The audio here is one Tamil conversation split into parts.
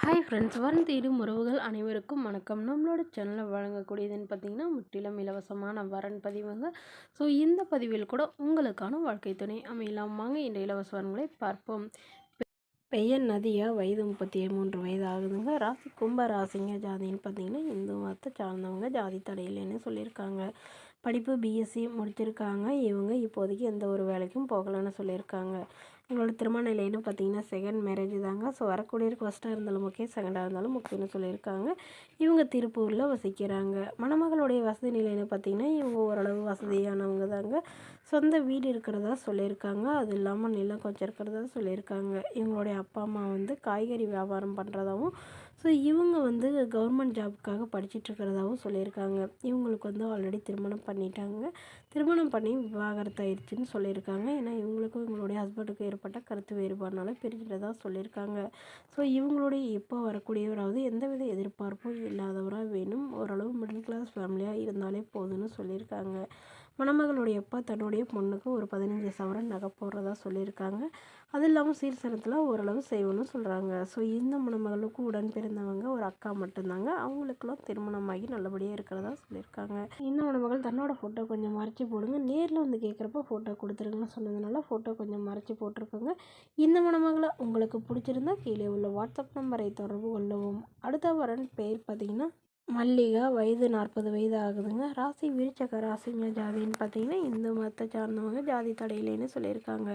ஹாய் ஃப்ரெண்ட்ஸ், வரும் தேடும் உறவுகள் அனைவருக்கும் வணக்கம். நம்மளோட சேனலில் வழங்கக்கூடியதுன்னு பார்த்தீங்கன்னா முற்றிலும் இலவசமான வரன் பதிவுங்க. ஸோ இந்த பதிவில் கூட உங்களுக்கான வாழ்க்கை துணை அமையலாம். வாங்க இந்த இலவச வரன்களை பார்ப்போம். பெயர் நதியா, வயது 33 வயது ஆகுதுங்க. ராசி கும்ப ராசிங்க. ஜாதின்னு பார்த்தீங்கன்னா இந்து மதத்தை சார்ந்தவங்க. ஜாதி தடையில்லைன்னு சொல்லியிருக்காங்க. படிப்பு பிஎஸ்சி முடிச்சிருக்காங்க. இவங்க இப்போதைக்கு எந்த ஒரு வேலைக்கும் போகலைன்னு சொல்லியிருக்காங்க. இவங்களோட திருமண நிலைன்னு பார்த்தீங்கன்னா செகண்ட் மேரேஜ் தாங்க. ஸோ வரக்கூடியவருக்கு ஃபஸ்ட்டாக இருந்தாலும் ஓகே, செகண்டாக இருந்தாலும் ஓகேன்னு சொல்லியிருக்காங்க. இவங்க திருப்பூரில் வசிக்கிறாங்க. மணமகளுடைய வசதி நிலைன்னு பார்த்தீங்கன்னா இவங்க ஓரளவு வசதியானவங்க தாங்க. சொந்த வீடு இருக்கிறதா சொல்லியிருக்காங்க. அது இல்லாமல் நிலம் கொஞ்சம் இருக்கிறதா சொல்லியிருக்காங்க. இவங்களுடைய அப்பா அம்மா வந்து காய்கறி வியாபாரம் பண்ணுறதாவும், ஸோ இவங்க வந்து கவர்மெண்ட் ஜாபுக்காக படிச்சிட்ருக்கிறதாவும் சொல்லியிருக்காங்க. இவங்களுக்கு வந்து ஆல்ரெடி திருமணம் பண்ணிட்டாங்க. திருமணம் பண்ணி விவாகரத்து ஆயிடுச்சுன்னு சொல்லியிருக்காங்க. ஏன்னா இவங்களுக்கும் இவங்களுடைய ஹஸ்பண்டுக்கும் ஏற்பட்ட கருத்து வேறுபாடுனால பிரிஞ்சிட்டதா சொல்லியிருக்காங்க. ஸோ இவங்களுடைய இப்போ வரக்கூடியவராவது எந்தவித எதிர்பார்ப்பும் இல்லாதவராக வேணும். ஓரளவு மிடில் கிளாஸ் ஃபேமிலியாக இருந்தாலே போதும்னு சொல்லியிருக்காங்க. மணமகளுடைய அப்பா தன்னுடைய பொண்ணுக்கு ஒரு 15 சவரன் நகை போடுறதா சொல்லியிருக்காங்க. அது இல்லாமல் சீர்சனத்தில் ஓரளவு செய்யணும்னு சொல்கிறாங்க. ஸோ இந்த மணமகளுக்கும் உடன் பிறந்தவங்க ஒரு அக்கா மட்டும்தாங்க. அவங்களுக்கெல்லாம் திருமணமாகி நல்லபடியாக இருக்கிறதா சொல்லியிருக்காங்க. இந்த மணமகள் தன்னோட ஃபோட்டோ கொஞ்சம் மறைச்சி போடுங்க, நேரில் வந்து கேட்குறப்ப ஃபோட்டோ கொடுத்துருங்கன்னு சொன்னதுனால ஃபோட்டோ கொஞ்சம் மறைச்சி போட்டிருக்கோங்க. இந்த மணமகளை உங்களுக்கு பிடிச்சிருந்தா கீழே உள்ள வாட்ஸ்அப் நம்பரை தொடர்பு கொள்ளவும். அடுத்த வரன் பெயர் பார்த்திங்கன்னா மல்லிகா, வயது 40 வயது ஆகுதுங்க. ராசி விருச்சக ராசிங்க. ஜாதின்னு பார்த்தீங்கன்னா இந்து மதத்தை சார்ந்தவங்க. ஜாதி தடையிலேன்னு சொல்லியிருக்காங்க.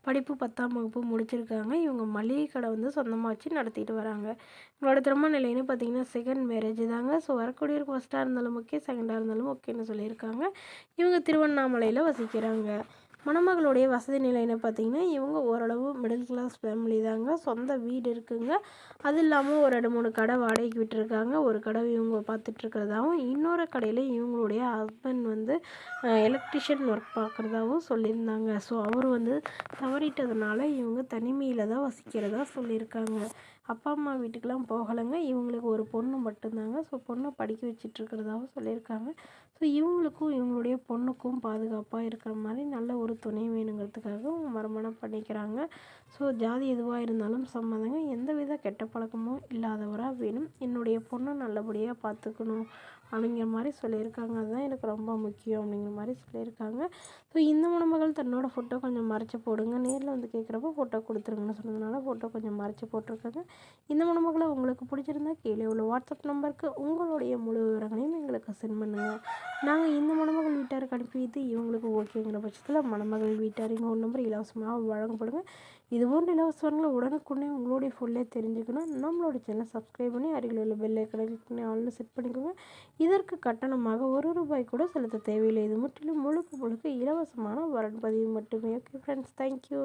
படிப்பு 10ஆம் வகுப்பு முடிச்சிருக்காங்க. இவங்க மளிகை கடை வந்து சொந்தமாக வச்சு நடத்திட்டு வராங்க. இவங்களோட திருமண நிலைன்னு பார்த்தீங்கன்னா செகண்ட் மேரேஜ் தாங்க. ஸோ வரக்கூடியவருக்கு ஃபஸ்ட்டாக இருந்தாலும் ஓகே, செகண்டாக இருந்தாலும் ஓகேன்னு சொல்லியிருக்காங்க. இவங்க திருவண்ணாமலையில் வசிக்கிறாங்க. மணமகளுடைய வசதி நிலைன்னு பார்த்தீங்கன்னா இவங்க ஓரளவு மிடில் கிளாஸ் ஃபேமிலி தாங்க. சொந்த வீடு இருக்குங்க. அது இல்லாமல் ஒரு 2-3 கடை வாடகைக்கு விட்டுருக்காங்க. ஒரு கடை இவங்க பார்த்துட்ருக்கிறதாவும், இன்னொரு கடையில் இவங்களுடைய ஹஸ்பண்ட் வந்து எலக்ட்ரிஷியன் ஒர்க் பார்க்குறதாவும் சொல்லியிருந்தாங்க. ஸோ அவர் வந்து தவறிட்டதுனால இவங்க தனிமையில் தான் வசிக்கிறதா சொல்லியிருக்காங்க. அப்பா அம்மா வீட்டுக்கெலாம் போகலைங்க. இவங்களுக்கு ஒரு பொண்ணு மட்டும்தாங்க. ஸோ பொண்ணை படிக்க வச்சிட்ருக்கிறதாகவும் சொல்லியிருக்காங்க. ஸோ இவங்களுக்கும் இவங்களுடைய பொண்ணுக்கும் பாதுகாப்பாக இருக்கிற மாதிரி நல்ல ஒரு துணை வேணுங்கிறதுக்காக மறுமணம் பண்ணிக்கிறாங்க. ஸோ ஜாதி எதுவாக இருந்தாலும் சம்மதங்க. எந்தவித கெட்ட பழக்கமும் இல்லாதவராக வேணும். என்னுடைய பொண்ணை நல்லபடியாக பார்த்துக்கணும் அப்படிங்கிற மாதிரி சொல்லியிருக்காங்க. அதுதான் எனக்கு ரொம்ப முக்கியம் அப்படிங்கிற மாதிரி சொல்லியிருக்காங்க. ஸோ இந்த மணமகள் தன்னோட ஃபோட்டோ கொஞ்சம் மறைச்சி போடுங்க, நேரில் வந்து கேட்குறப்ப ஃபோட்டோ கொடுத்துருங்கன்னு சொன்னதுனால ஃபோட்டோ கொஞ்சம் மறைச்சி போட்டிருக்காங்க. இந்த மணமகளை உங்களுக்கு பிடிச்சிருந்தா கீழே உள்ள வாட்ஸ்அப் நம்பருக்கு உங்களுடைய முழு விவரங்களையும் எங்களுக்கு சென்ட் பண்ணுங்கள். நாங்கள் இந்த மணமகள் வீட்டாருக்கு அனுப்பி வைத்து இவங்களுக்கு ஓகேங்கிற பட்சத்தில் மணமகள் வீட்டார் இன்னொரு நம்பர் இலவசமாக வழங்கப்படுங்க. இதுபோன்ற இலவசங்களை உடனுக்குடனே உங்களுடைய ஃபோன்லேயே தெரிஞ்சுக்கணும். நம்மளோட சேனலை சப்ஸ்கிரைப் பண்ணி அருகில் உள்ள பெல் ஐக்கனை கிளிக் பண்ணி ஆல்னு செட் பண்ணிக்கோங்க. இதற்கு கட்டணமாக ₹1 கூட செலுத்த தேவையில்லை. இது முற்றிலும் முழுக்க இலவசமான வரன் பதிவு மட்டுமே. Okay friends, thank you.